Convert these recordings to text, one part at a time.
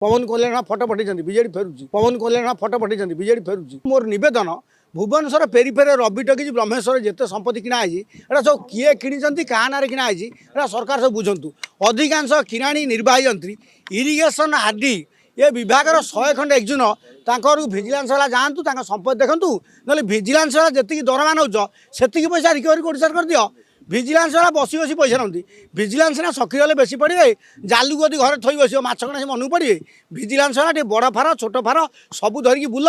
पवन कल्याण फटो पठें बीजेडी फेरुची पवन कल्याण फटो पठें बीजेडी फेरुची मोर नवेदन भुवनेश्वर पेरीफेरे रवि टकिज ब्रह्मेश्वर जिते संपत्ति किणा है सब किए कि क्या ना किणा है सरकार सब बुझंतु अधिकांश किराणी निर्वाही यंत्री इरिगेशन आदि ये विभाग 100 खंड एक्जुन तांकर भिजिलांस वाला जातु संपत्ति देखु ना भिजिलांस वाला जी दरमा नौ से पैसा रिकवरी कर दियो भिजिलांस वाला बसी बसी पैसा नाती भिजिलांस ना सखी गले बेसी पड़े जालू गदी घर थई बस माछ कण से मन पड़े भिजिलांस वाला टे बड़ फार छोट फार सब धरिकी बुल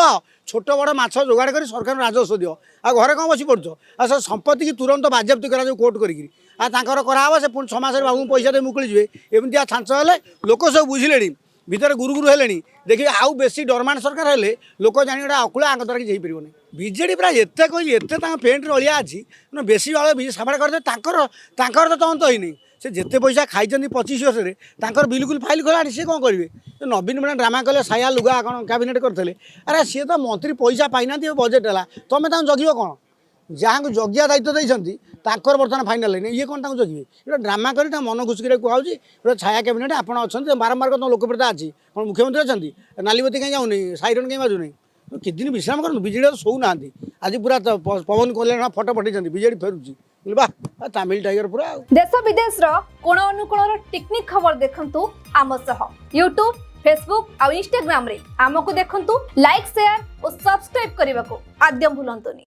छोट बड़ माछ जोगाड़ कर सरकार राजस्व दियो आ घरे कौन बसी पड़ो आ सब संपत्ति की तुरंत बाज्याप्ति करा कोर्ट कर कराव से पुणी 6 मास बाबू पैसा दे मुकुली एमती छांच हेले लोक सब बुझिले भितर गुरुगुरु हेले देखिए आउ बेसी डरमाण सरकार हेले लोक जानी गोटे अकुला आंग द्वारा किसी पार बीजेडी प्राय एत कही एत पेंट रलिया अच्छी बेसी बाल साबाड़ करदे तो तंत ही से जिते पैसा खाई 25 वर्ष में बिल्कुल फाइल खोला सी कौन करेंगे नवीन मैंने ड्रामा कले साया लुगा कौन कैबिनेट करते अरे सी तो मंत्री पैसा पाई बजेट है तुम जगिव कौन जहाँ को जगिया दायित्व देती बर्तमान फाइनाल है ये कौन जगिए ये ड्रामा कर मन घुषिक कहूँ गोटे छाया कैबिनेट आप बारंबार तुम लोकप्रियता अच्छी कौन मुख्यमंत्री अच्छा नालीबती कहीं जाऊनी साइरन कहीं बाजुनी कितने दिन विश्राम करूँ बीजेडी तो शो ना आज पूरा पवन कल्याण फटो पठें बीजेडी फेरुची वाह तमिल टाइगर पूरा देश विदेश कोण अनुकोण टेक्निक खबर देखंतु आम सह यूट्यूब फेसबुक और इंस्टाग्राम रे आमको देखंतु लाइक शेयर और सब्सक्राइब करने को आद्यम भूलंतुनी।